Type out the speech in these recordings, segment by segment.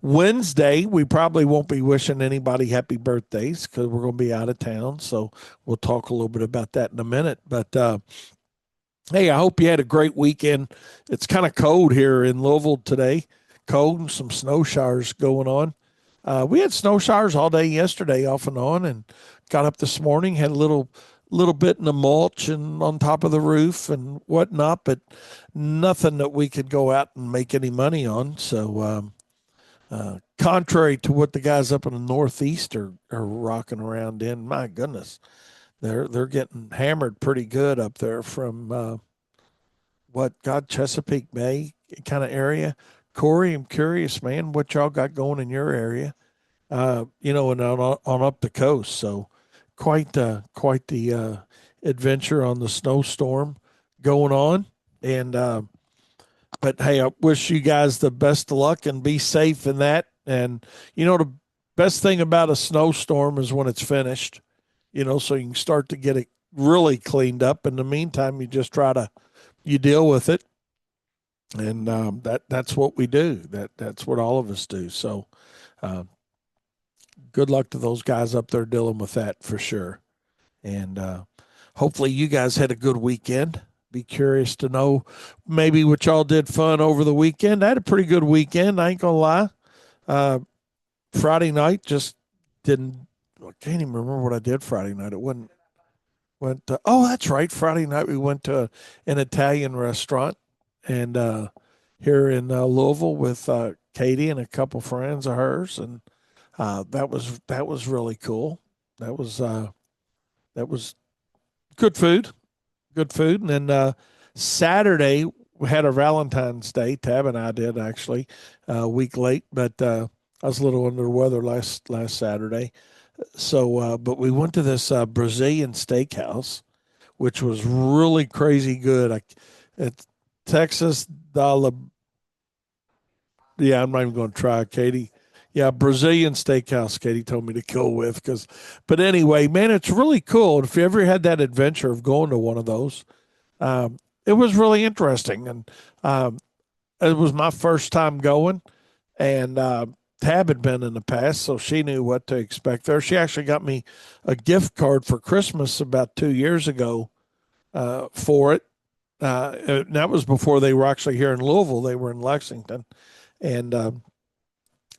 Wednesday, we probably won't be wishing anybody happy birthdays because we're going to be out of town. So we'll talk a little bit about that in a minute. But hey, I hope you had a great weekend. It's kind of cold here in Louisville today, cold and some snow showers going on. We had snow showers all day yesterday, off and on, and got up this morning, had a little bit in the mulch and on top of the roof and whatnot, but nothing that we could go out and make any money on. So contrary to what the guys up in the Northeast are rocking around in, my goodness, they're getting hammered pretty good up there from Chesapeake Bay kind of area. Corey, I'm curious, man, what y'all got going in your area? And on up the coast. So quite the adventure on the snowstorm going on. And but hey, I wish you guys the best of luck and be safe in that. And the best thing about a snowstorm is when it's finished. So you can start to get it really cleaned up. In the meantime, you deal with it, and that's what we do. That's what all of us do. So, good luck to those guys up there dealing with that for sure. And hopefully, you guys had a good weekend. Be curious to know maybe what y'all did fun over the weekend. I had a pretty good weekend. I ain't gonna lie. Uh, Friday night just didn't. I can't even remember what I did Friday night. It wasn't went to, oh, that's right. Friday night we went to an Italian restaurant and here in Louisville with Katie and a couple friends of hers, and that was really cool. That was good food, good food. And then Saturday we had a Valentine's Day. Tab and I did actually a week late, but I was a little under the weather last Saturday. So, but we went to this Brazilian steakhouse, which was really crazy good. At Texas, yeah, I'm not even going to try, Katie. Yeah, Brazilian steakhouse. Katie told me to go with but anyway, man, it's really cool. If you ever had that adventure of going to one of those, it was really interesting, and it was my first time going, and Tab had been in the past, so she knew what to expect there. She actually got me a gift card for Christmas about 2 years ago for it. And that was before they were actually here in Louisville. They were in Lexington. And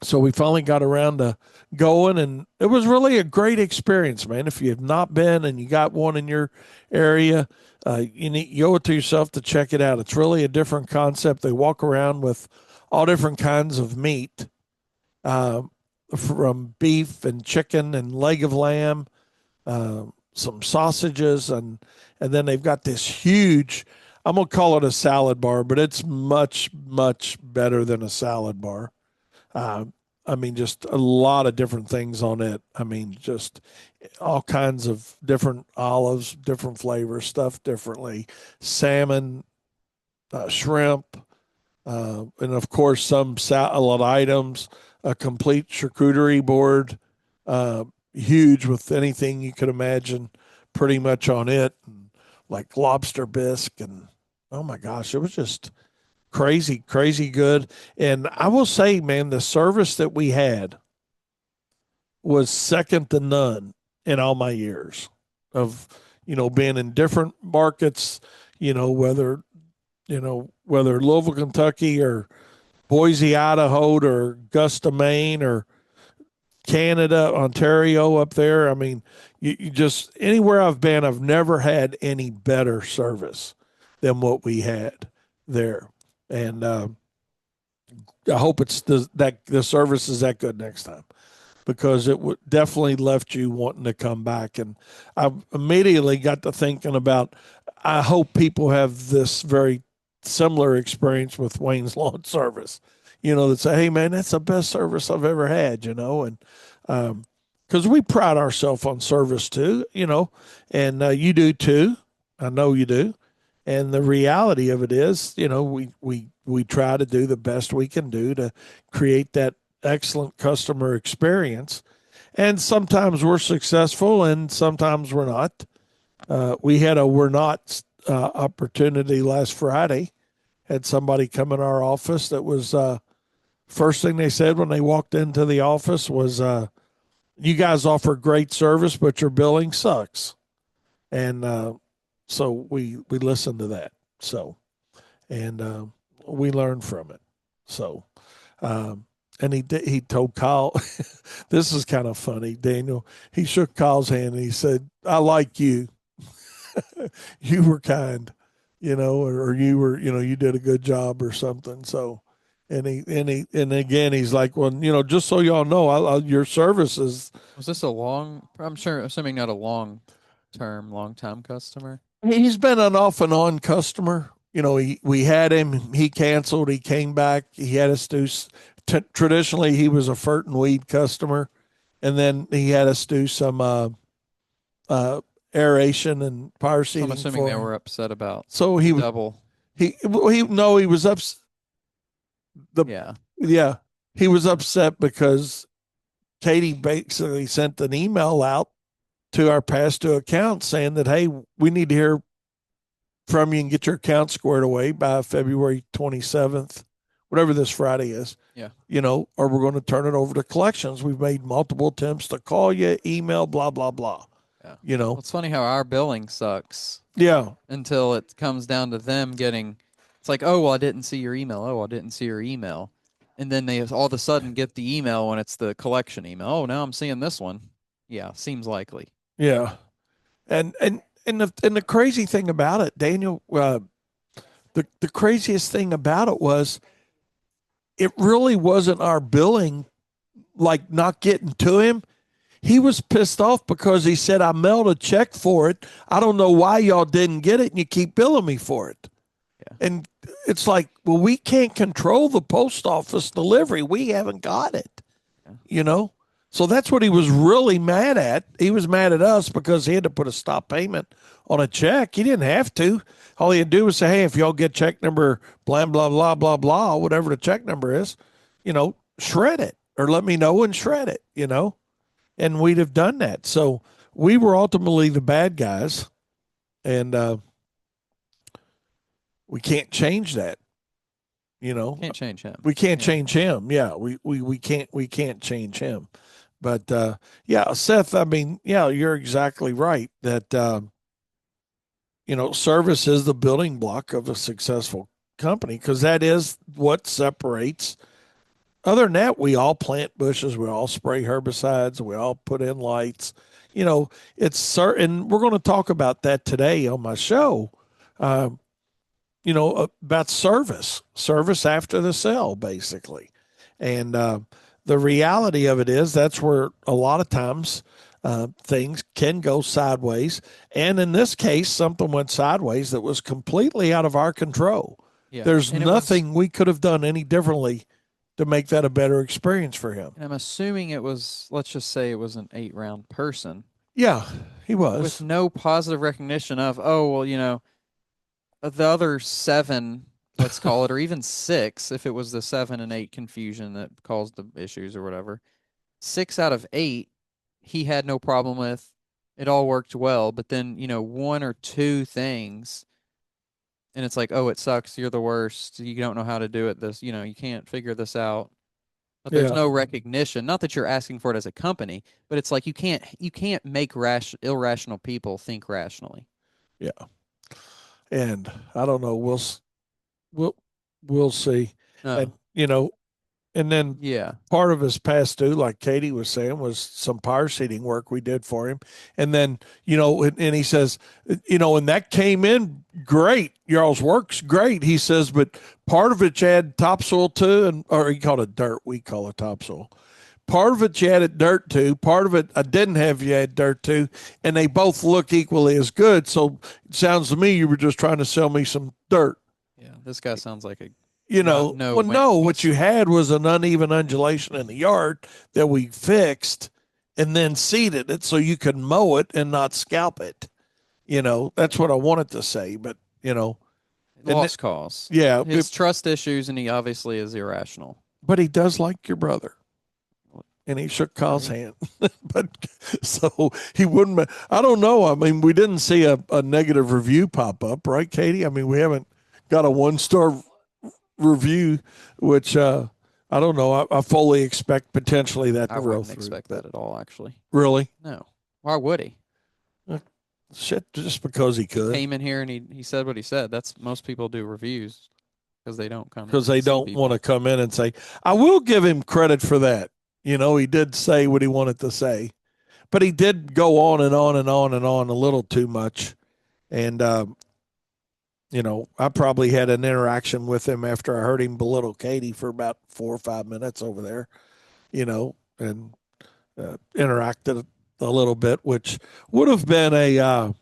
so we finally got around to going, and it was really a great experience, man. If you have not been and you got one in your area, you owe it to yourself to check it out. It's really a different concept. They walk around with all different kinds of meat, uh, from beef and chicken and leg of lamb, some sausages, and then they've got this huge. I'm gonna call it a salad bar, but it's much better than a salad bar. Uh, I mean, just a lot of different things on it. I mean, just all kinds of different olives, different flavors, stuffed differently, salmon, shrimp, and of course some salad items, a complete charcuterie board, uh, huge with anything you could imagine, pretty much on it, and like lobster bisque, and oh my gosh, it was just crazy good. And I will say, man, the service that we had was second to none in all my years of being in different markets. Whether Louisville, Kentucky, or Boise, Idaho, or Augusta, Maine, or Canada, Ontario up there. I mean, you just anywhere I've been, I've never had any better service than what we had there. And I hope that the service is that good next time, because definitely left you wanting to come back. And I immediately got to thinking about, I hope people have this very similar experience with Wayne's Lawn Service, that say, hey, man, that's the best service I've ever had, and because we pride ourselves on service too, and you do too. I know you do. And the reality of it is, we try to do the best we can do to create that excellent customer experience. And sometimes we're successful and sometimes we're not. We had a we're not opportunity last Friday. Had somebody come in our office that was First thing they said when they walked into the office was, "You guys offer great service, but your billing sucks." And so we listened to that. So and we learned from it. So um, and he told Kyle, this is kind of funny, Daniel. He shook Kyle's hand and he said, "I like you. You were kind, or you were, you did a good job or something." So, and again, he's like, "Well, just so y'all know, your service is." Was this a long? I'm sure, assuming not a long time customer. He's been an off and on customer. We had him. He canceled. He came back. He had us do. Traditionally, he was a Furt and Weed customer, and then he had us do some uh, aeration and power So I'm seating assuming for they him. were upset about So the double. he no, he was up. The Yeah. Yeah, he was upset because Katie basically sent an email out to our past due account saying that, hey, we need to hear from you and get your account squared away by February 27th, whatever this Friday is, Yeah. or we're going to turn it over to collections. We've made multiple attempts to call you, email, blah, blah, blah. Yeah. You Well, know, it's funny how our billing sucks yeah, until it comes down to them getting. It's like, oh well, I didn't see your email. Oh, I didn't see your email, and then they all of a sudden get the email when it's the collection email. Oh, now I'm seeing this one. Yeah, seems likely. yeah. And the crazy thing about it, Daniel, the craziest thing about it was it really wasn't our billing like not getting to him. He was pissed off because he said, "I mailed a check for it. I don't know why y'all didn't get it and you keep billing me for it." Yeah. And it's like, well, we can't control the post office delivery. We haven't got it, Yeah. you know? So that's what he was really mad at. He was mad at us because he had to put a stop payment on a check. He didn't have to. All he had to do was say, "Hey, if y'all get check number blah, blah, blah, blah, blah, whatever the check number is, shred it or let me know and shred it. And we'd have done that. So we were ultimately the bad guys. And we can't change that. You know, Can't change him. we can't Yeah. change him. Yeah, we can't change him. But yeah, Seth, I mean, yeah, you're exactly right that service is the building block of a successful company because that is what separates. Other than that, we all plant bushes, we all spray herbicides, we all put in lights. It's certain. We're going to talk about that today on my show. Um, about service after the sale, basically. And the reality of it is that's where a lot of times things can go sideways. And in this case, something went sideways that was completely out of our control. Yeah. There's And it was. nothing we could have done any differently to make that a better experience for him. And I'm assuming it was. Let's just say it was an 8 round person Yeah, he with was. no positive recognition of. Oh well, the other seven, let's call it, or even six, if it was the 7 and 8 confusion that caused the issues or whatever. 6 out of 8, he had no problem with. It all worked well, but then one or two things, and it's like, oh, it sucks. You're the worst. You don't know how to do it. You can't figure this out. But there's Yeah, no recognition. Not that you're asking for it as a company, but it's like you can't make irrational people think rationally. yeah. And I don't know. We'll we'll see. And No. and then Yeah. part of his past due, like Katie was saying, was some power seating work we did for him. And then, and he says, and that came in great. Y'all's work's great. He says, but part of it you had topsoil too, or he called it dirt. We call it topsoil. Part of it you added dirt to. Part of it I didn't have you add dirt to, and they both look equally as good. So it sounds to me you were just trying to sell me some dirt. Yeah. This guy sounds like a not Well, no no, what wants. you had was an uneven undulation in the yard that we fixed and then seeded it so you could mow it and not scalp it. That's what I wanted to say, but and Lost cause. yeah, His trust issues, and he obviously is irrational. but he does like your brother. And he shook Kyle's True. hand, but so he wouldn't. I don't know. I mean, we didn't see a negative review pop up, right, Katie? I mean, we haven't got a 1-star review, which I don't know. I fully expect potentially that I to roll wouldn't through. expect that at all, actually. Really? No. Why would he? Uh, Shit, just because he He could. came in here and he said what he said. That's most people do reviews because they don't come Because they see don't want people. to come in and say, I will give him credit for that. He did say what he wanted to say, but he did go on and on and on and on a little too much. And, I probably had an interaction with him after I heard him belittle Katie for about 4 or 5 minutes over there, and interacted a little bit, which would have been a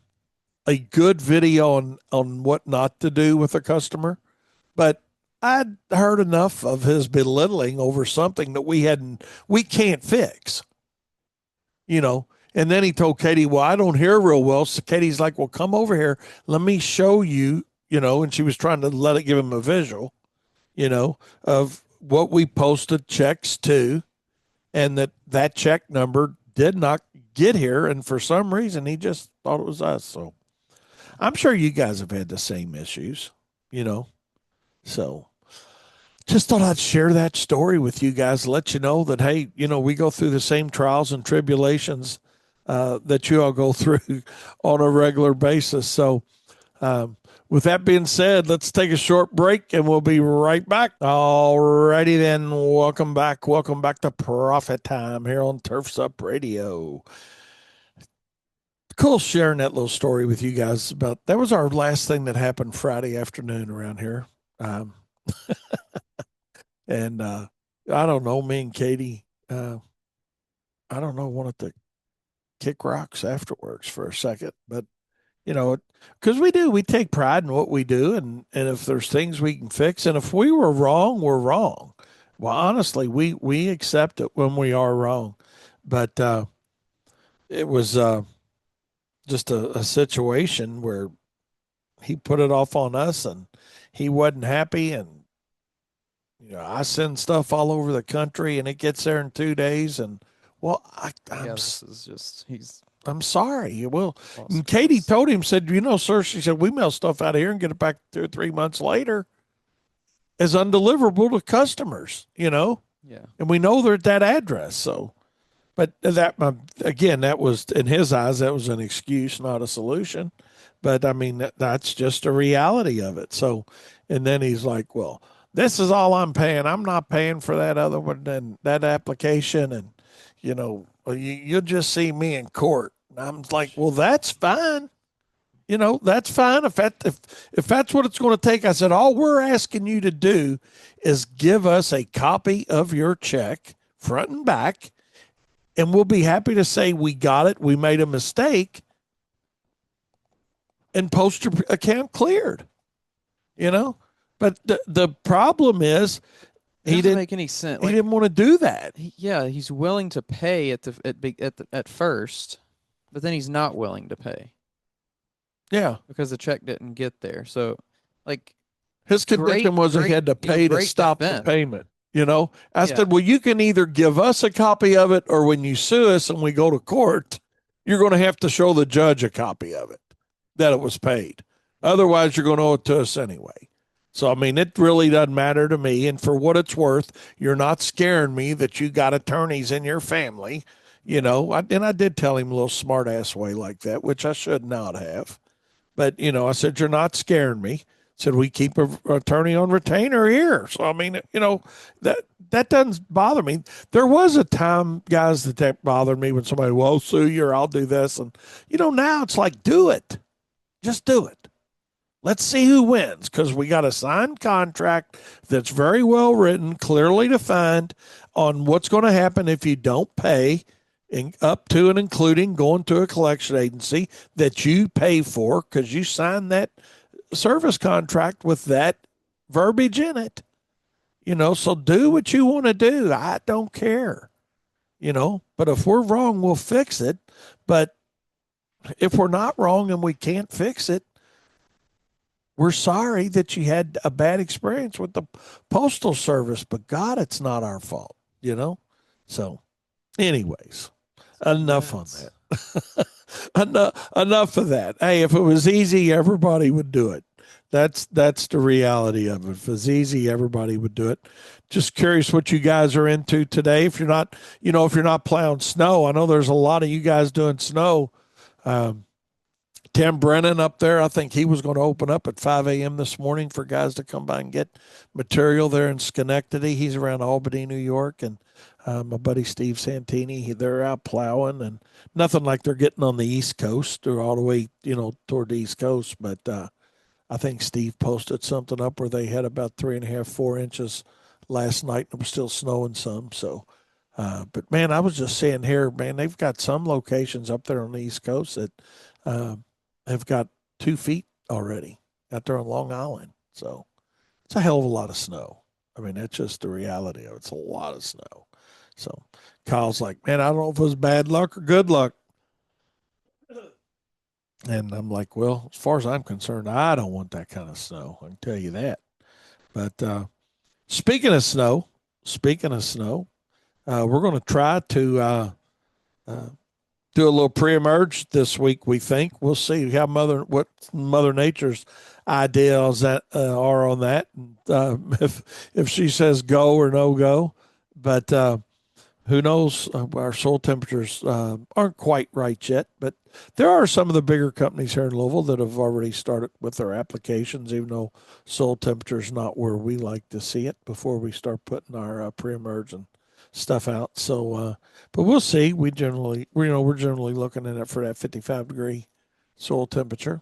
good video on what not to do with a customer. But I'd heard enough of his belittling over something that we can't fix, you know. And then he told Katie, "Well, I don't hear real well." So Katie's like, "Well, come over here. Let me show you." And she was trying to let it give him a visual, of what we posted checks to, and that check number did not get here, and for some reason he just thought it was us. So I'm sure you guys have had the same issues, you know. So just thought I'd share that story with you guys, let you know that, hey, we go through the same trials and tribulations that you all go through on a regular basis. So, with that being said, let's take a short break and we'll be right back. All righty then. Welcome back. Welcome back to Profit Time here on Turfs Up Radio. Cool sharing that little story with you guys about that was our last thing that happened Friday afternoon around here. Um, and I don't know, me and Katie, I don't know, wanted to kick rocks afterwards for a second, but because we take pride in what we do, and if there's things we can fix, and if we were wrong, we're wrong. Well, honestly, we accept it when we are wrong, but it was just a situation where he put it off on us, and he wasn't happy, and I send stuff all over the country, and it gets there in 2 days, and well, Yeah, this is just he's I'm sorry. Well, lost and Katie gas. told him, said, sir, she said, we mail stuff out of here and get it back 2 or 3 months later as undeliverable to customers, Yeah. and we know they're at that address. So, but that, again, that was, in his eyes, that was an excuse, not a solution. But I mean, that's just a reality of it. So, and then he's like, well, this is all I'm paying. I'm not paying for that other one and that application. And, you'll just see me in court. And I'm like, well, that's fine. That's fine if that's what it's going to take. I said, all we're asking you to do is give us a copy of your check, front and back, and we'll be happy to say we got it, we made a mistake, and post your account cleared. You know, but the problem is It he doesn't didn't make any sense. he Like, didn't want to do that. yeah, he's willing to pay at first, but then he's not willing to pay Yeah, because the check didn't get there. So, like, his condition was he had to pay to great stop the defense. payment. I Yeah. said, well, you can either give us a copy of it, or when you sue us and we go to court, you're going to have to show the judge a copy of it that it was paid. Otherwise, you're going to owe it to us anyway. So, I mean, it really doesn't matter to me. And for what it's worth, you're not scaring me that you got attorneys in your family. And I did tell him a little smart ass way like that, which I should not have. But, I said, you're not scaring me. Said we keep an attorney on retainer here. So, I mean, that doesn't bother me. There was a time, guys, that bothered me when somebody, well, I'll sue you or I'll do this. And, now it's like, do it. Just do it. Let's see who wins, because we got a signed contract that's very well written, clearly defined on what's going to happen if you don't pay, up to and including going to a collection agency that you pay for because you signed that service contract with that verbiage in it. So do what you want to do. I don't care. But if we're wrong, we'll fix it. But if we're not wrong and we can't fix it, we're sorry that you had a bad experience with the postal service, but God, it's not our fault, So, anyways, enough on that. enough of that. Hey, if it was easy, everybody would do it. That's the reality of it. If it's easy, everybody would do it. Just curious what you guys are into today. If you're not, if you're not plowing snow, I know there's a lot of you guys doing snow. Um, Tim Brennan up there, I think he was going to open up at 5 a.m. this morning for guys to come by and get material there in Schenectady. He's around Albany, New York, and my buddy Steve Santini, they're out plowing, and nothing like they're getting on the East Coast or all the way, toward the East Coast. But I think Steve posted something up where they had about 3.5, 4 inches last night, and it was still snowing some. So, but man, I was just saying here, man, they've got some locations up there on the East Coast that uh, have got 2 feet already out there on Long Island. So it's a hell of a lot of snow. I mean, that's just the reality of it. It's a lot of snow. So Kyle's like, man, I don't know if it was bad luck or good luck. And I'm like, well, as far as I'm concerned, I don't want that kind of snow. I can tell you that. But speaking of snow, speaking of snow, we're going to try to uh, do a little pre-emerge this week. We think we'll see how what Mother Nature's ideas that are on that. If she says go or no go, but who knows? Our soil temperatures aren't quite right yet, but there are some of the bigger companies here in Louisville that have already started with their applications, even though soil temperature is not where we like to see it before we start putting our pre-emerge and stuff out. So, but we'll see. We're generally looking at it for that 55-degree soil temperature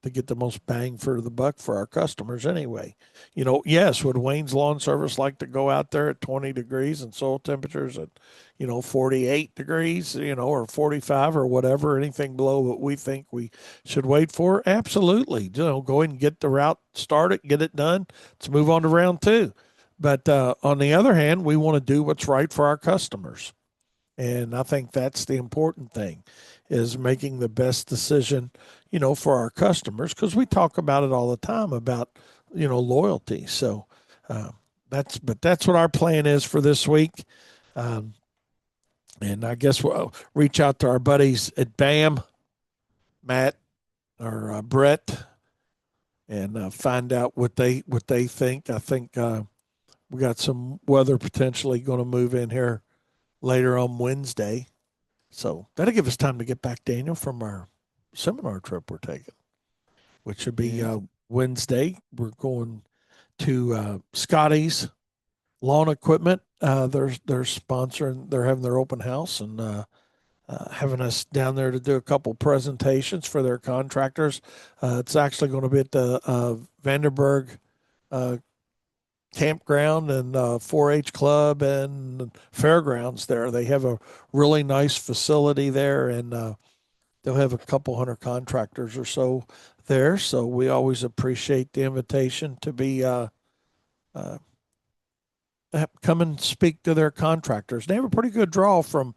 to get the most bang for the buck for our customers anyway. Yes, would Wayne's Lawn Service like to go out there at 20 degrees and soil temperatures at, 48 degrees, or 45 or whatever, anything below what we think we should wait for? Absolutely. Go ahead and get the route started, get it done. Let's move on to round two. But on the other hand, we want to do what's right for our customers. And I think that's the important thing is making the best decision, for our customers, because we talk about it all the time about, loyalty. So that's what our plan is for this week. Um, and I guess we'll reach out to our buddies at BAM, Matt or Brett, and find out what they think. I think we got some weather potentially going to move in here later on Wednesday. So that'll give us time to get back, Daniel, from our seminar trip we're taking, which should be Yeah. Wednesday. We're going to Scotty's Lawn Equipment. They're sponsoring. They're having their open house and having us down there to do a couple presentations for their contractors. It's actually going to be at the Vanderburg uh, campground and 4-H club and fairgrounds there. They have a really nice facility there, and they'll have a couple hundred contractors or so there. So we always appreciate the invitation to be uh, come and speak to their contractors. They have a pretty good draw from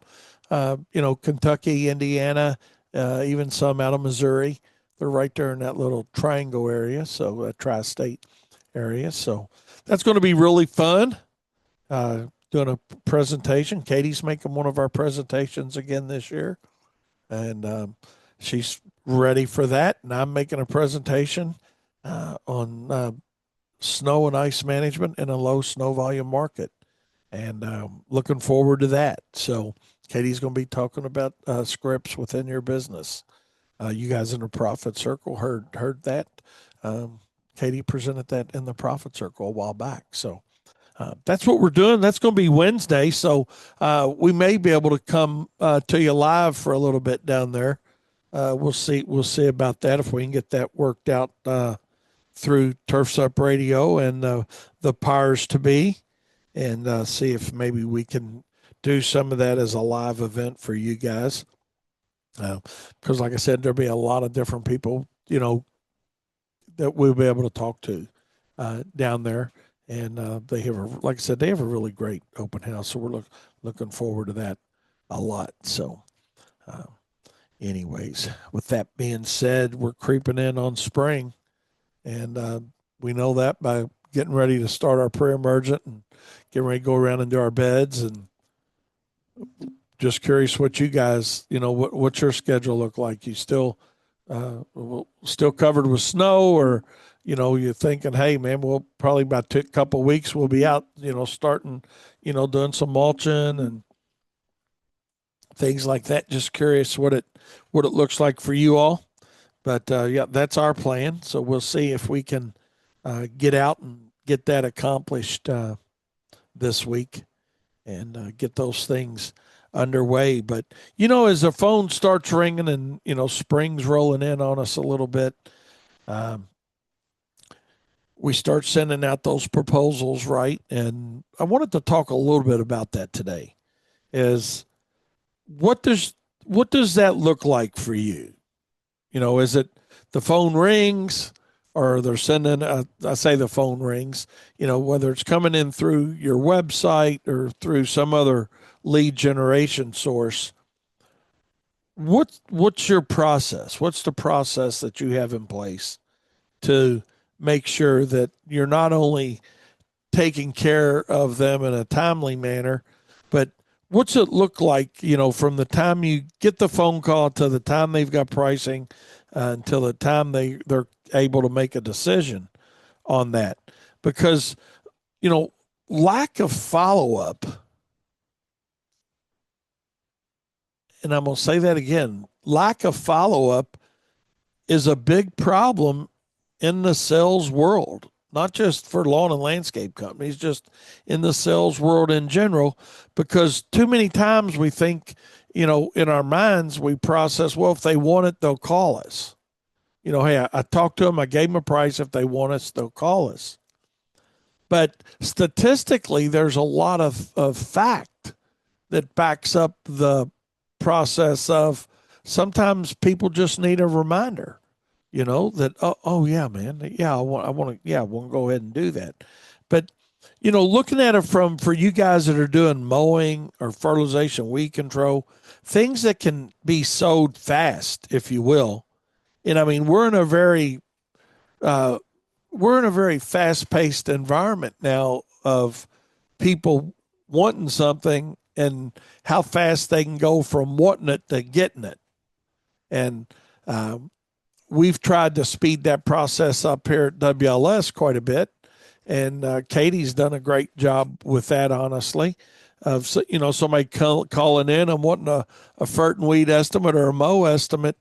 Kentucky, Indiana, even some out of Missouri. They're right there in that little triangle area, so tri-state area. So that's going to be really fun. Doing a presentation. Katie's making one of our presentations again this year, and she's ready for that. And I'm making a presentation on snow and ice management in a low snow volume market, and looking forward to that. So Katie's going to be talking about scripts within your business. You guys in the Profit Circle heard that. Katie presented that in the Profit Circle a while back. So that's what we're doing. That's going to be Wednesday. So we may be able to come to you live for a little bit down there. We'll see. We'll see about that if we can get that worked out through Turfs Up Radio and the powers to be, and see if maybe we can do some of that as a live event for you guys. Because, like I said, there'll be a lot of different people, that we'll be able to talk to down there. And they have, like I said, they have a really great open house. So we're looking forward to that a lot. So, uh, anyways, with that being said, we're creeping in on spring. And we know that by getting ready to start our pre-emergent and getting ready to go around and do our beds. And just curious what you guys, what's your schedule look like? You still still covered with snow, or you're thinking, hey man, we'll probably about a couple of weeks we'll be out, starting, doing some mulching and things like that. Just curious what it looks like for you all. But yeah, that's our plan. So we'll see if we can get out and get that accomplished this week and get those things underway. But as the phone starts ringing and spring's rolling in on us a little bit, um, we start sending out those proposals, right? And I wanted to talk a little bit about that today. Is what does what does that look like for you? Is it the phone rings or they're sending, I say the phone rings, whether it's coming in through your website or through some other lead generation source. What's your process? What's the process that you have in place to make sure that you're not only taking care of them in a timely manner, but what's it look like, from the time you get the phone call to the time they've got pricing until the time they're able to make a decision on that? Because, lack of follow up, and I'm going to say that again, lack of follow up is a big problem in the sales world, not just for lawn and landscape companies, just in the sales world in general, because too many times we think, in our minds, we process, well, if they want it, they'll call us. Hey, I talked to them, I gave them a price. If they want us, they'll call us. But statistically, there's a lot of fact that backs up the process of sometimes people just need a reminder, that, oh yeah, man. Yeah, I want to go ahead and do that. But, looking at it for you guys that are doing mowing or fertilization, weed control, things that can be sowed fast, if you will. And I mean, uh, we're in a very fast paced environment now of people wanting something and how fast they can go from wanting it to getting it. And we've tried to speed that process up here at WLS quite a bit. And Katie's done a great job with that, honestly. Of somebody calling in and wanting a fert and weed estimate or a mow estimate.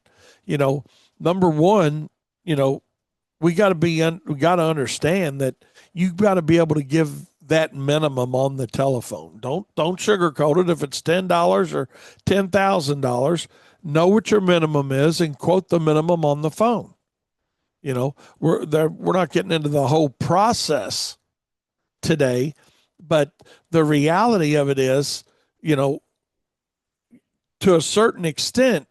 Number one, we got to understand that you got to be able to give that minimum on the telephone. Don't sugarcoat it. If it's $10 or $10,000, know what your minimum is and quote the minimum on the phone. We're not getting into the whole process today, but the reality of it is, to a certain extent,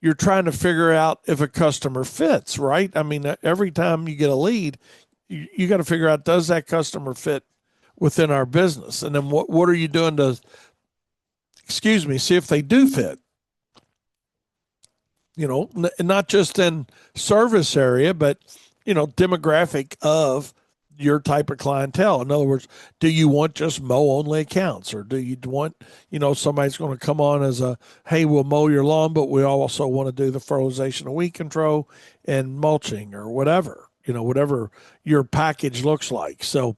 you're trying to figure out if a customer fits, right? I mean, every time you get a lead, you got to figure out, does that customer fit within our business? And then what are you doing to, see if they do fit? Not just in service area, but, demographic of your type of clientele. In other words, do you want just mow only accounts, or do you want, somebody's going to come on as a, hey, we'll mow your lawn, but we also want to do the fertilization and weed control and mulching or whatever, whatever your package looks like. So,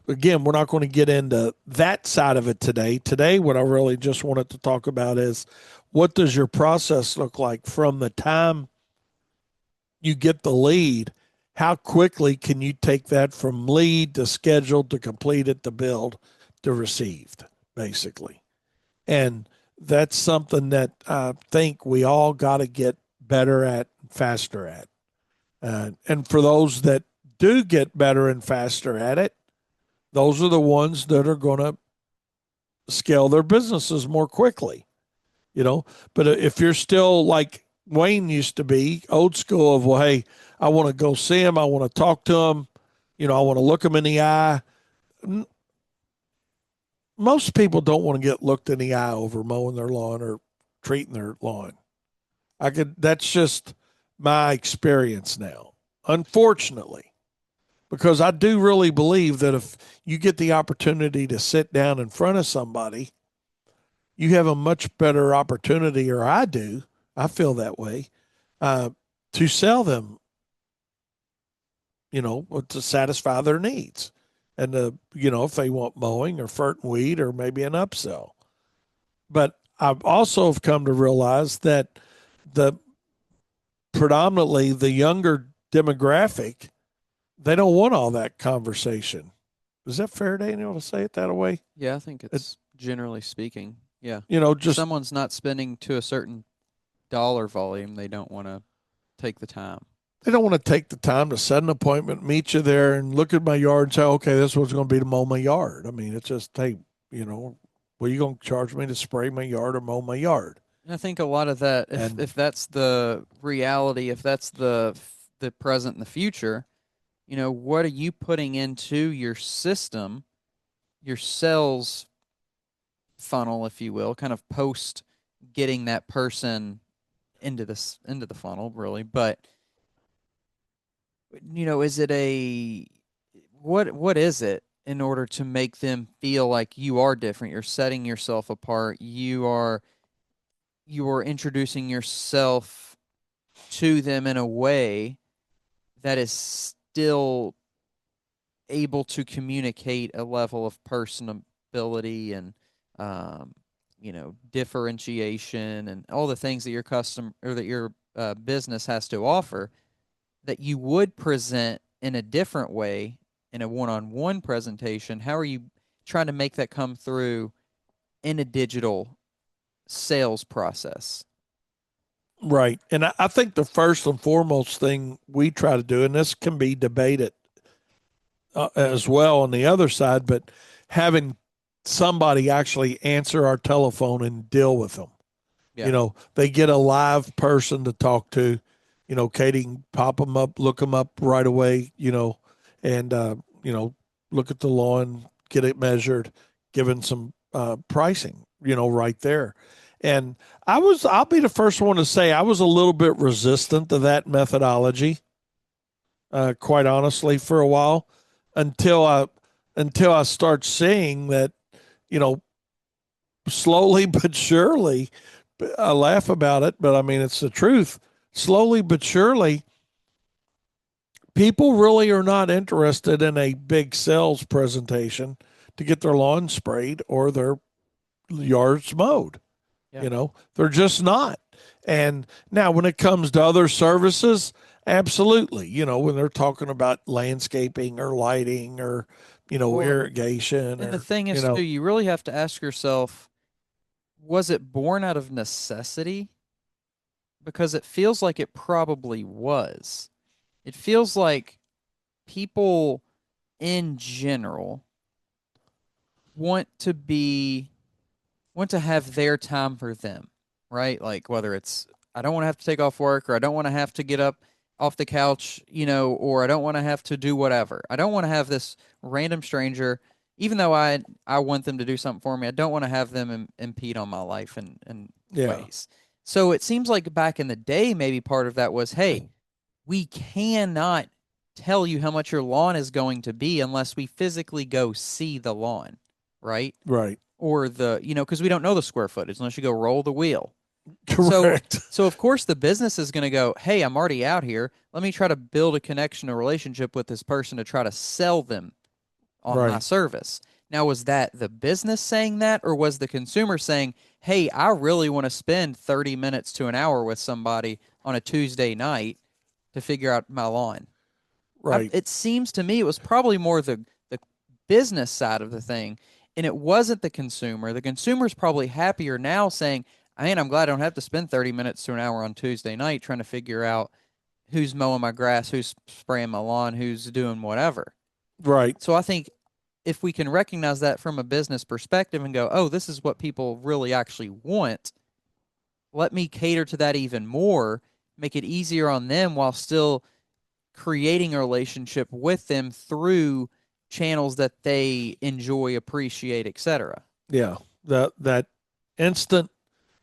again, we're not going to get into that side of it today. Today, what I really just wanted to talk about is, what does your process look like from the time you get the lead? How quickly can you take that from lead to scheduled to completed to build to received, basically? And that's something that I think we all got to get better at, faster at. And for those that do get better and faster at it, those are the ones that are going to scale their businesses more quickly, But if you're still like Wayne used to be, old school of, well, hey, I want to go see him, I want to talk to him, I want to look him in the eye. Most people don't want to get looked in the eye over mowing their lawn or treating their lawn. That's just my experience now, unfortunately, because I do really believe that if you get the opportunity to sit down in front of somebody, you have a much better opportunity, or I do. I feel that way, uh, to sell them, to satisfy their needs. And, if they want mowing or fert and weed or maybe an upsell. But I've also have come to realize that the predominantly the younger demographic, they don't want all that conversation. Is that fair, Daniel, to say it that way? Yeah, I think It, it's generally speaking. Yeah. If just someone's not spending to a certain dollar volume, they don't want to take the time. they don't want to take the time to set an appointment, meet you there, and look at my yard and say, okay, this is what's going to be to mow my yard. I mean, it's just, hey, well, you going to charge me to spray my yard or mow my yard? And I think a lot of that, And if that's the reality, if that's the present and the future, what are you putting into your system, your sales funnel, if you will, kind of post getting that person into the funnel, really. But is it a what is it in order to make them feel like you are different? You're setting yourself apart. You are introducing yourself to them in a way that is still able to communicate a level of personability and differentiation and all the things that your custom or that your business has to offer that you would present in a different way in a one-on-one presentation. How are you trying to make that come through in a digital sales process? right. And I think the first and foremost thing we try to do, and this can be debated as well on the other side, but having somebody actually answer our telephone and deal with them. Yeah. They get a live person to talk to. Katie can pop them up, look them up right away, and, look at the lawn, get it measured, given some pricing, right there. And I'll be the first one to say I was a little bit resistant to that methodology, quite honestly, for a while until I until I start seeing that, you know, slowly but surely, I laugh about it, but I mean, it's the truth. Slowly but surely, people really are not interested in a big sales presentation to get their lawn sprayed or their yards mowed. Yeah. They're just not. And now, when it comes to other services, absolutely. When they're talking about landscaping or lighting or, Well, irrigation and the or, thing is too, you really have to ask yourself, was it born out of necessity? Because it feels like it probably was. It feels like people in general want to be want to have their time for them, right? Like whether it's I don't want to have to take off work or I don't want to have to get up off the couch, or I don't want to have to do whatever. I don't want to have this random stranger, even though I want them to do something for me. I don't want to have them impede on my life in yeah, ways. So it seems like back in the day, maybe part of that was, hey, we cannot tell you how much your lawn is going to be unless we physically go see the lawn, right? right. Or because we don't know the square footage unless you go roll the wheel. So, Correct. so of course the business is going to go, hey, I'm already out here. Let me try to build a connection, a relationship with this person to try to sell them on my Right. service. Now, was that the business saying that, or was the consumer saying, hey, I really want to spend 30 minutes to an hour with somebody on a Tuesday night to figure out my lawn? Right. It seems to me it was probably more the business side of the thing, and it wasn't the consumer. The consumer's probably happier now saying, man, I'm glad I don't have to spend 30 minutes to an hour on Tuesday night trying to figure out who's mowing my grass, who's spraying my lawn, who's doing whatever. Right. So I think if we can recognize that from a business perspective and go, oh, this is what people really actually want, let me cater to that even more, make it easier on them while still creating a relationship with them through channels that they enjoy, appreciate, etc. Yeah. That instant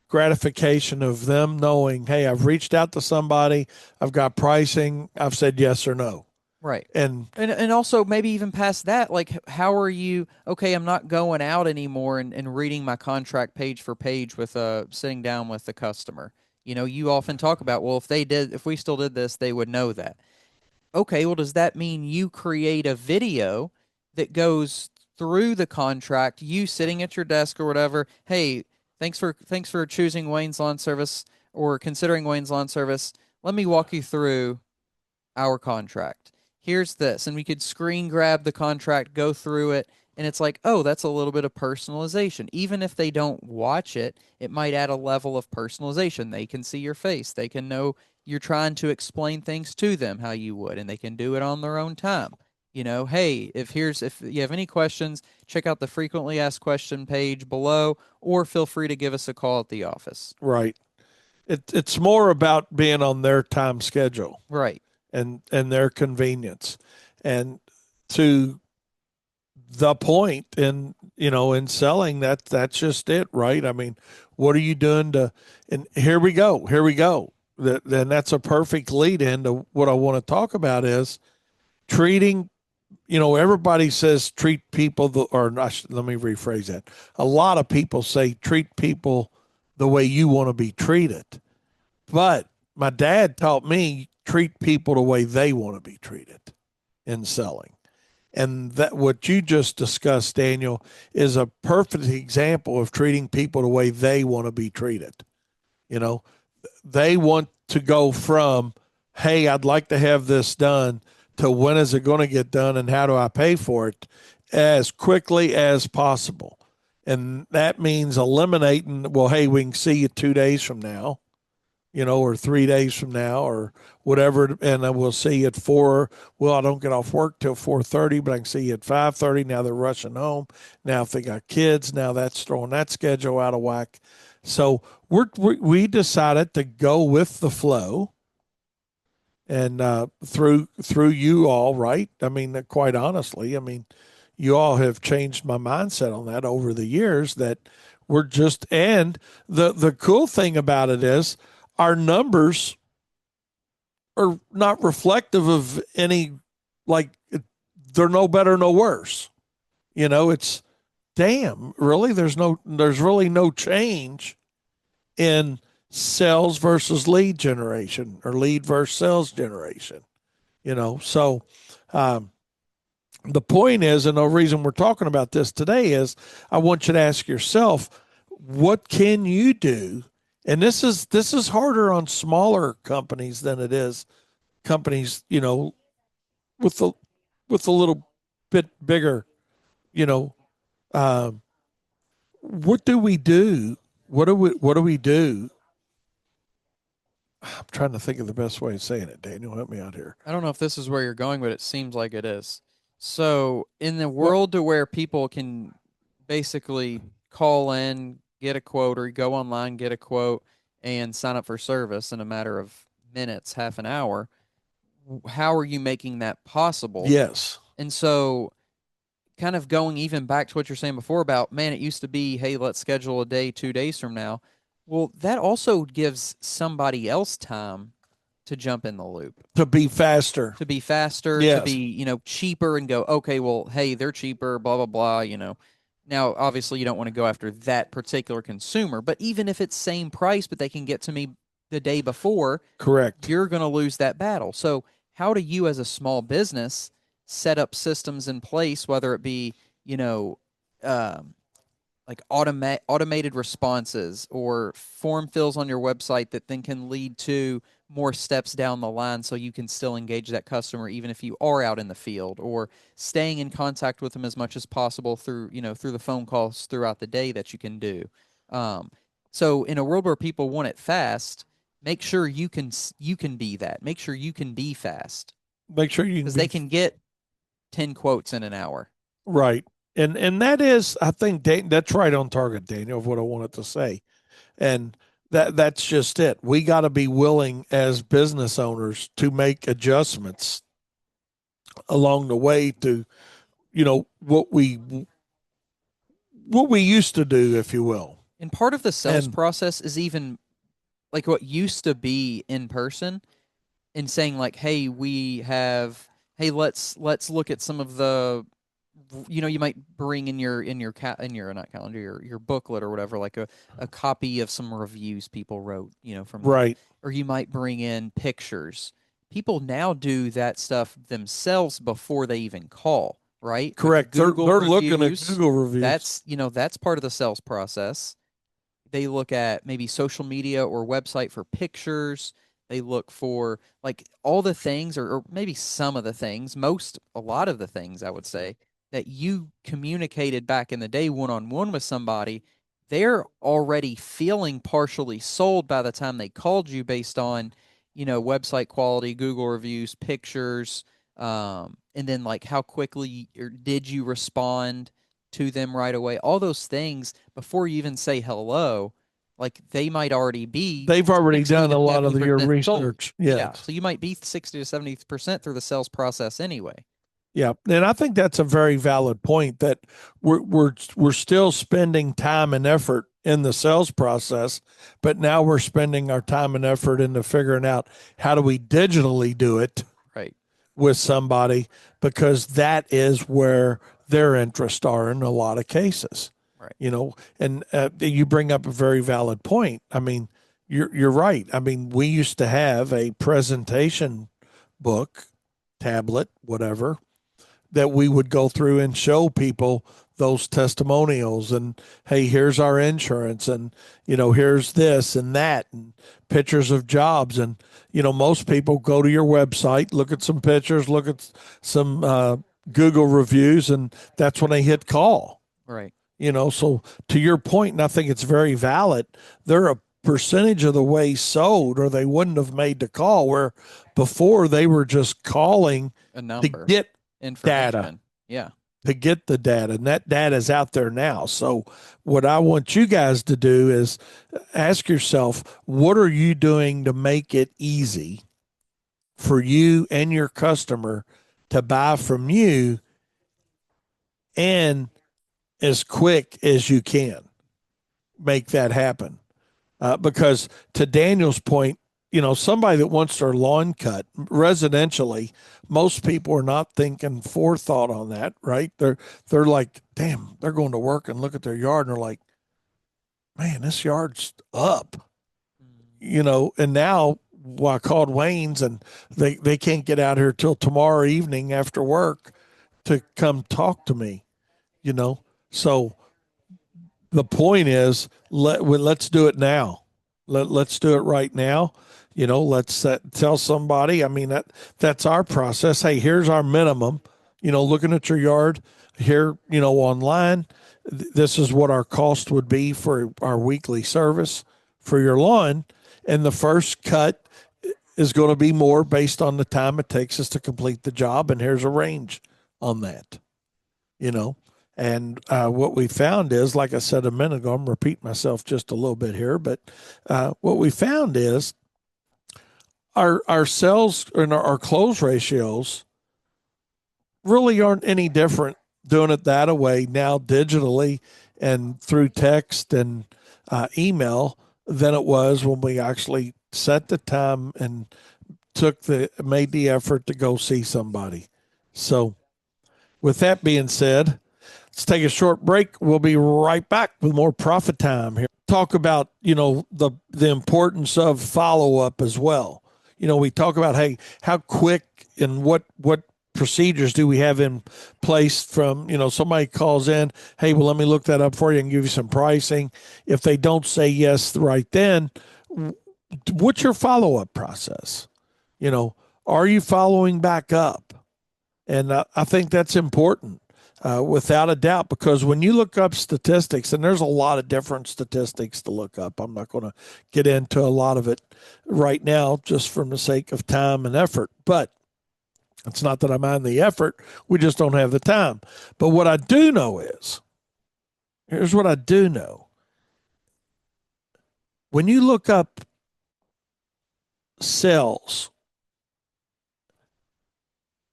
gratification of them knowing, hey, I've reached out to somebody, I've got pricing, I've said yes or no. Right. And And also maybe even past that, like how are you okay, I'm not going out anymore and reading my contract page for page with sitting down with the customer. You often talk about, well, if we still did this, they would know that. Okay, well, does that mean you create a video that goes through the contract, you sitting at your desk or whatever? Hey, thanks for choosing Wayne's Lawn Service or considering Wayne's Lawn Service. Let me walk you through our contract. Here's this. And we could screen grab the contract, go through it, and it's like, oh, that's a little bit of personalization. Even if they don't watch it, it might add a level of personalization. They can see your face. They can know you're trying to explain things to them how you would, and they can do it on their own time. Hey, if you have any questions, check out the frequently asked question page below, or feel free to give us a call at the office. Right. It's more about being on their time schedule Right. and their convenience. And to the point in selling, that's just it, right? I mean, what are you doing to, and here we go. Then that's a perfect lead into what I want to talk about is treating, everybody says treat people or not, let me rephrase that. A lot of people say treat people the way you want to be treated. But my dad taught me treat people the way they want to be treated in selling. And that what you just discussed, Daniel, is a perfect example of treating people the way they want to be treated. You know, they want to go from, hey, I'd like to have this done, to when is it going to get done and how do I pay for it as quickly as possible. And that means eliminating, well, hey, we can see you 2 days from now, or 3 days from now, or whatever, and then we'll see you at 4. Well, I don't get off work till 4:30, but I can see you at 5:30. Now they're rushing home. Now if they got kids, now that's throwing that schedule out of whack. So we decided to go with the flow, and through you all, right? I mean, quite honestly, I mean, you all have changed my mindset on that over the years. That we're just, and the cool thing about it is our numbers are not reflective of any, like, they're no better, no worse. It's damn, really, there's really no change in sales versus lead generation or lead versus sales generation. So um, the point is, and the reason we're talking about this today is I want you to ask yourself, what can you do? And this is harder on smaller companies than it is companies, with a little bit bigger, you know. Um, what do we do? What do we do? I'm trying to think of the best way of saying it. Daniel, help me out here. I don't know if this is where you're going, but it seems like it is. So, in the What? world to where people can basically call in, get a quote, or go online, get a quote, and sign up for service in a matter of minutes, half an hour, how are you making that possible? Yes, And so, kind of going even back to what you're saying before about, man, it used to be, hey, let's schedule a day 2 days from now. Well, that also gives somebody else time to jump in the loop, to be faster. to be faster, to be, Yes, cheaper and go, okay, well, hey, they're cheaper, blah, blah, blah. Now, obviously, you don't want to go after that particular consumer, but even if it's same price, but they can get to me the day before, correct. you're going to lose that battle. So, how do you, as a small business, set up systems in place, whether it be, you know, um, like automated responses or form fills on your website that then can lead to more steps down the line so you can still engage that customer even if you are out in the field, or staying in contact with them as much as possible through the phone calls throughout the day that you can do. um, so in a world where people want it fast, make sure you can be that, make sure you can be fast, Make sure you can because they be can get 10 quotes in an hour. right. And that is, I think, that's right on target, Daniel, of what I wanted to say. And that's just it. We got to be willing as business owners to make adjustments along the way to, what we used to do, if you will. And part of the sales And process is even like what used to be in person, and saying like, hey, let's look at some of the you might bring in your not calendar, your booklet or whatever, like a copy of some reviews people wrote, from the, Right. or you might bring in pictures. People now do that stuff themselves before they even call, right? With the Correct. Google They're looking at reviews, Google reviews. that's part of the sales process. They look at maybe social media or website for pictures. They look for like all the things, or maybe some of the things, a lot of the things, I would say, that you communicated back in the day one on one with somebody. They're already feeling partially sold by the time they called you based on, website quality, Google reviews, pictures, and then like how quickly or did you respond to them right away. All those things before you even say hello, like they might already be They've already 60 done to a lot of your 70% sold. research. Yeah. Yes. So you might be 60 to 70% through the sales process anyway. Yeah, and I think that's a very valid point that we're still spending time and effort in the sales process, but now we're spending our time and effort into figuring out how do we digitally do it Right. with somebody because that is where their interests are in a lot of cases. Right. And you bring up a very valid point. I mean, you're right. I mean, we used to have a presentation book, tablet, whatever, that we would go through and show people those testimonials and hey, here's our insurance and here's this and that and pictures of jobs. And most people go to your website, look at some pictures, look at some Google reviews, and that's when they hit call. Right. So to your point, and I think it's very valid, they're a percentage of the way sold or they wouldn't have made the call, where before they were just calling A to number, get data, information. Yeah. to get the data, and that data is out there now. So what I want you guys to do is ask yourself, what are you doing to make it easy for you and your customer to buy from you, and as quick as you can make that happen? Because to Daniel's point, somebody that wants their lawn cut residentially, most people are not thinking forethought on that, right? They're like, damn, they're going to work and look at their yard and they're like, man, this yard's up, and now, well, I called Wayne's and they can't get out here till tomorrow evening after work to come talk to me, you know. So the point is, let's do it now. Let's do it right now. Let's tell somebody. I mean, that's our process. Hey, here's our minimum. Looking at your yard here, online, this is what our cost would be for our weekly service for your lawn, and the first cut is going to be more based on the time it takes us to complete the job. And here's a range on that. You know, and what we found is, like I said a minute ago, I'm repeating myself just a little bit here, but what we found is our sales and our close ratios really aren't any different doing it that way now digitally and through text and email than it was when we actually set the time and made the effort to go see somebody. So with that being said, let's take a short break. We'll be right back with more Profit Time here. Talk about, the importance of follow up as well. We talk about, hey, how quick and what procedures do we have in place from, somebody calls in, hey, well, let me look that up for you and give you some pricing. If they don't say yes right then, what's your follow up process? Are you following back up? And I think that's important. Without a doubt, because when you look up statistics, and there's a lot of different statistics to look up, I'm not going to get into a lot of it right now just from the sake of time and effort. But it's not that I mind the effort, we just don't have the time. But what I do know is, here's what I do know. When you look up sales,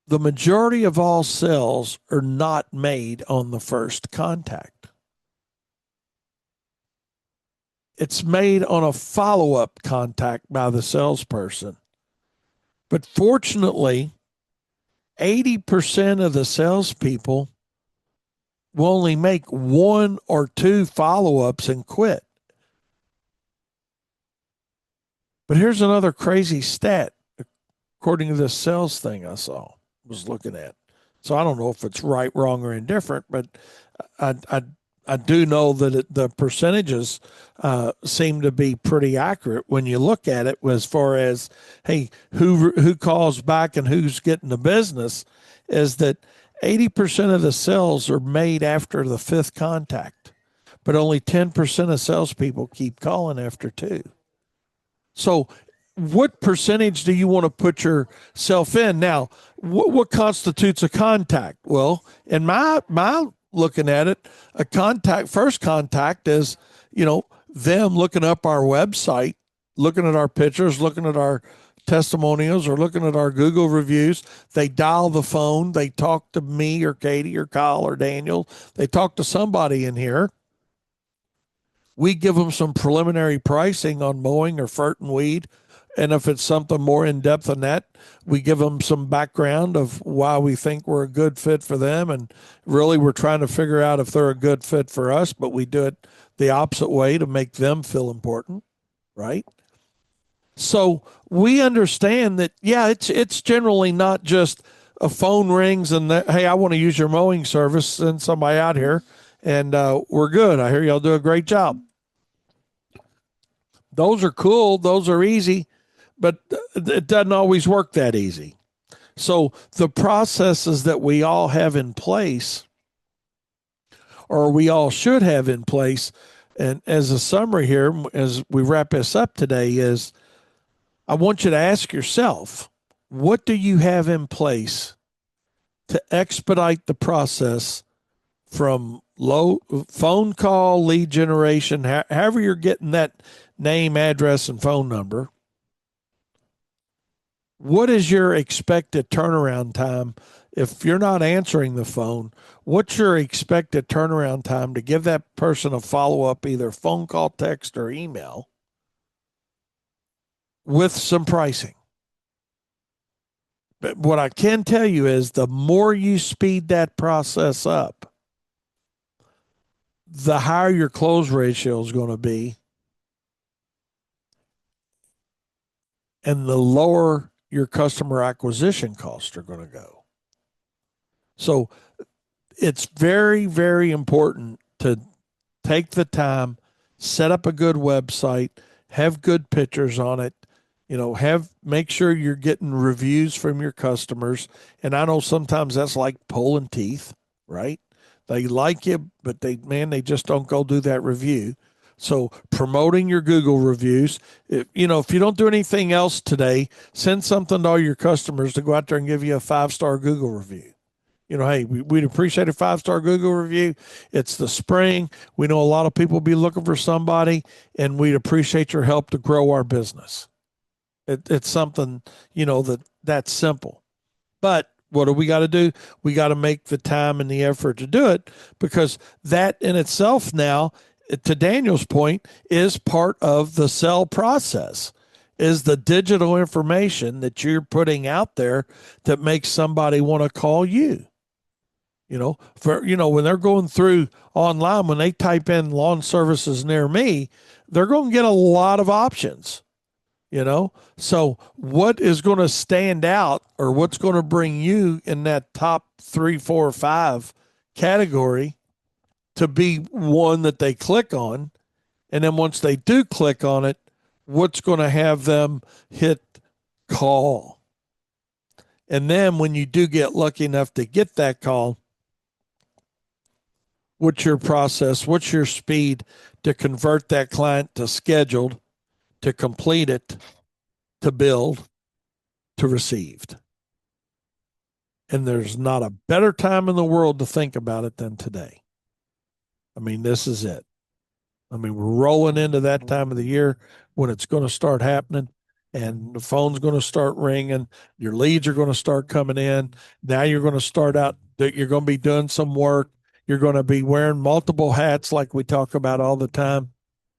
the majority of all sales are not made on the first contact. It's made on a follow-up contact by the salesperson. But fortunately, 80% of the salespeople will only make one or two follow-ups and quit. But here's another crazy stat, according to this sales thing I was looking at. So I don't know if it's right, wrong, or indifferent, but I I, I do know that the percentages seem to be pretty accurate when you look at it, as far as, hey, who calls back and who's getting the business. Is that 80% of the sales are made after the fifth contact, but only 10% of salespeople keep calling after two. So, what percentage do you want to put yourself in? Now, what constitutes a contact? Well, in my looking at it, a contact, first contact is, them looking up our website, looking at our pictures, looking at our testimonials, or looking at our Google reviews. They dial the phone, they talk to me or Katie or Kyle or Daniel, they talk to somebody in here. We give them some preliminary pricing on mowing or fert and weed. And if it's something more in depth than that, we give them some background of why we think we're a good fit for them. And really, we're trying to figure out if they're a good fit for us, but we do it the opposite way to make them feel important, right? So we understand that, yeah, it's generally not just a phone rings and hey, I want to use your mowing service, send somebody out here, and we're good. I hear y'all do a great job. Those are cool. Those are easy, but it doesn't always work that easy. So the processes that we all have in place, or we all should have in place, and as a summary here, as we wrap this up today, is I want you to ask yourself, what do you have in place to expedite the process from low phone call, lead generation, however you're getting that name, address, and phone number? What is your expected turnaround time? If you're not answering the phone, what's your expected turnaround time to give that person a follow up, either phone call, text, or email, with some pricing? But what I can tell you is the more you speed that process up, the higher your close ratio is going to be, and the lower your customer acquisition costs are going to go. So it's very, very important to take the time, set up a good website, have good pictures on it, make sure you're getting reviews from your customers. And I know sometimes that's like pulling teeth, right? They like you, but they just don't go do that review. So promoting your Google reviews, if you don't do anything else today, send something to all your customers to go out there and give you a 5-star Google review. Hey, we'd appreciate a 5-star Google review. It's the spring. We know a lot of people be looking for somebody, and we'd appreciate your help to grow our business. It's something, that's simple. But what do we got to do? We got to make the time and the effort to do it, because that in itself now, to Daniel's point, is part of the sell process, is the digital information that you're putting out there that makes somebody want to call you. When they're going through online, when they type in lawn services near me, they're going to get a lot of options. So what is going to stand out, or what's going to bring you in that top 3, 4, 5 category to be one that they click on? And then once they do click on it, what's going to have them hit call? And then when you do get lucky enough to get that call, what's your process? What's your speed to convert that client to scheduled, to complete it, to build, to received? And there's not a better time in the world to think about it than today. I mean, this is it. I mean, we're rolling into that time of the year when it's going to start happening, and the phone's going to start ringing. Your leads are going to start coming in. Now you're going to start out, you're going to be doing some work. You're going to be wearing multiple hats like we talk about all the time.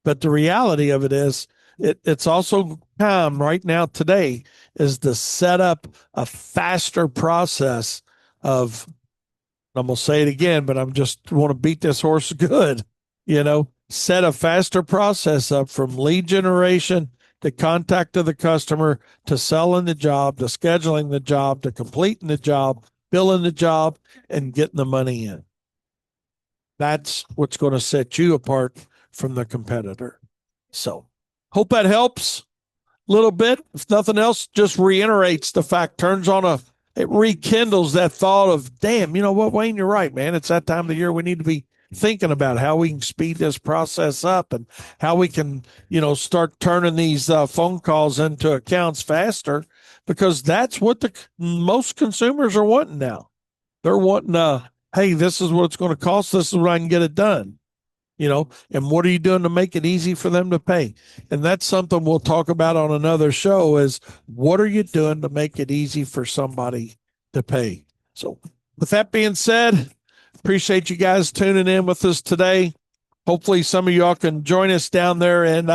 But the reality of it is, it's also time right now today is to set up a faster process of I'm going to say it again, but I'm just want to beat this horse good. Set a faster process up from lead generation to contact of the customer to selling the job to scheduling the job to completing the job, billing the job, and getting the money in. That's what's going to set you apart from the competitor. So, hope that helps a little bit. If nothing else, just reiterates the fact, it rekindles that thought of, damn, you know what, Wayne, you're right, man. It's that time of the year we need to be thinking about how we can speed this process up and how we can, start turning these phone calls into accounts faster, because that's what the most consumers are wanting now. They're wanting, hey, this is what it's going to cost. This is what I can get it done. And what are you doing to make it easy for them to pay? And that's something we'll talk about on another show, is what are you doing to make it easy for somebody to pay? So with that being said, appreciate you guys tuning in with us today. Hopefully some of y'all can join us down there in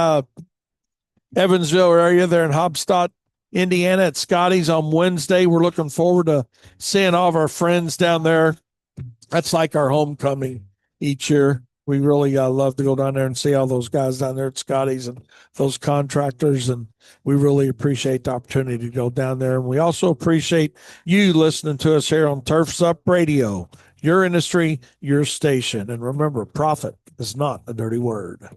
Evansville area, there in Hobstadt, Indiana, at Scotty's on Wednesday. We're looking forward to seeing all of our friends down there. That's like our homecoming each year. We really love to go down there and see all those guys down there at Scotty's and those contractors. And we really appreciate the opportunity to go down there. And we also appreciate you listening to us here on Turf's Up Radio, your industry, your station. And remember, profit is not a dirty word.